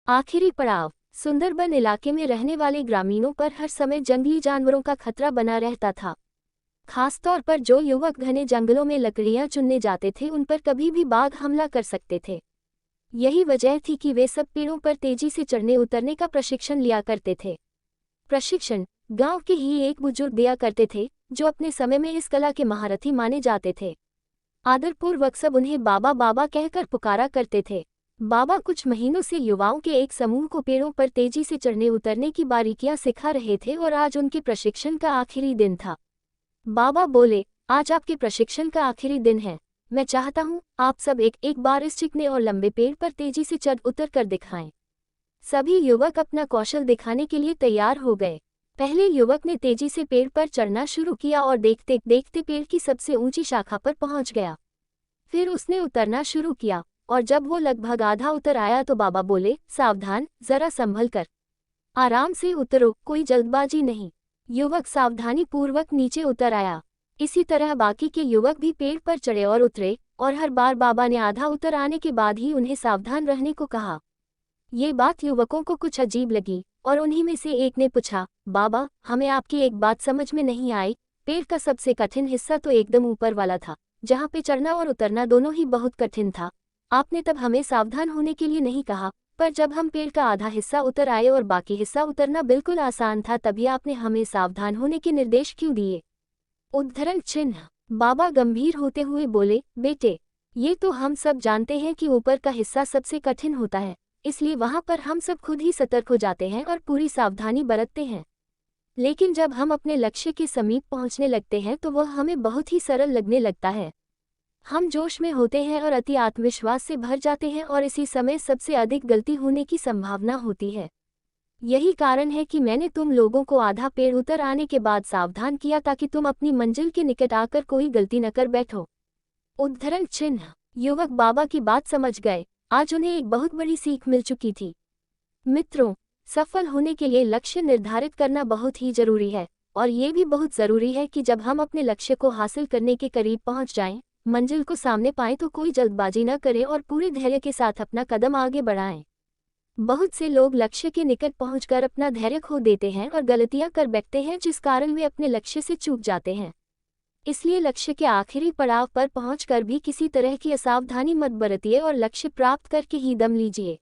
आखिरी पड़ाव। सुंदरबन इलाके में रहने वाले ग्रामीणों पर हर समय जंगली जानवरों का खतरा बना रहता था। खासतौर पर जो युवक घने जंगलों में लकड़ियां चुनने जाते थे, उन पर कभी भी बाघ हमला कर सकते थे। यही वजह थी कि वे सब पेड़ों पर तेजी से चढ़ने उतरने का प्रशिक्षण लिया करते थे। प्रशिक्षण गांव के ही एक बुजुर्ग दिया करते थे, जो अपने समय में इस कला के महारथी माने जाते थे। आदरपूर्वक सब उन्हें बाबा बाबा कहकर पुकारा करते थे। बाबा कुछ महीनों से युवाओं के एक समूह को पेड़ों पर तेजी से चढ़ने उतरने की बारीकियां सिखा रहे थे और आज उनके प्रशिक्षण का आखिरी दिन था। बाबा बोले, आज आपके प्रशिक्षण का आखिरी दिन है। मैं चाहता हूँ आप सब एक एक बार इस चिकने और लंबे पेड़ पर तेजी से चढ़ उतर कर दिखाएं। सभी युवक अपना कौशल दिखाने के लिए तैयार हो गए। पहले युवक ने तेजी से पेड़ पर चढ़ना शुरू किया और देखते देखते पेड़ की सबसे ऊंची शाखा पर पहुंच गया। फिर उसने उतरना शुरू किया और जब वो लगभग आधा उतर आया तो बाबा बोले, सावधान, जरा संभल कर, आराम से उतरो, कोई जल्दबाजी नहीं। युवक सावधानी पूर्वक नीचे उतर आया। इसी तरह बाकी के युवक भी पेड़ पर चढ़े और उतरे, और हर बार बाबा ने आधा उतर आने के बाद ही उन्हें सावधान रहने को कहा। ये बात युवकों को कुछ अजीब लगी और उन्हीं में से एक ने पूछा, बाबा, हमें आपकी एक बात समझ में नहीं आई। पेड़ का सबसे कठिन हिस्सा तो एकदम ऊपर वाला था, जहाँ पे चढ़ना और उतरना दोनों ही बहुत कठिन था। आपने तब हमें सावधान होने के लिए नहीं कहा, पर जब हम पेड़ का आधा हिस्सा उतर आए और बाकी हिस्सा उतरना बिल्कुल आसान था, तभी आपने हमें सावधान होने के निर्देश क्यों दिए? उद्धरण चिन्ह। बाबा गंभीर होते हुए बोले, बेटे, ये तो हम सब जानते हैं कि ऊपर का हिस्सा सबसे कठिन होता है, इसलिए वहां पर हम सब खुद ही सतर्क हो जाते हैं और पूरी सावधानी बरतते हैं। लेकिन जब हम अपने लक्ष्य के समीप पहुंचने लगते हैं तो वह हमें बहुत ही सरल लगने लगता है। हम जोश में होते हैं और अति आत्मविश्वास से भर जाते हैं और इसी समय सबसे अधिक गलती होने की संभावना होती है। यही कारण है कि मैंने तुम लोगों को आधा पेड़ उतर आने के बाद सावधान किया, ताकि तुम अपनी मंजिल के निकट आकर कोई गलती न कर बैठो। उद्धरण चिन्ह। युवक बाबा की बात समझ गए। आज उन्हें एक बहुत बड़ी सीख मिल चुकी थी। मित्रों, सफल होने के लिए लक्ष्य निर्धारित करना बहुत ही जरूरी है, और ये भी बहुत जरूरी है कि जब हम अपने लक्ष्य को हासिल करने के करीब पहुंच जाएं, मंजिल को सामने पाएं, तो कोई जल्दबाजी न करें और पूरे धैर्य के साथ अपना कदम आगे बढ़ाएं। बहुत से लोग लक्ष्य के निकट पहुंचकर अपना धैर्य खो देते हैं और गलतियां कर बैठते हैं, जिस कारण वे अपने लक्ष्य से चूक जाते हैं। इसलिए लक्ष्य के आखिरी पड़ाव पर पहुंचकर भी किसी तरह की असावधानी मत बरतिए और लक्ष्य प्राप्त करके ही दम लीजिए।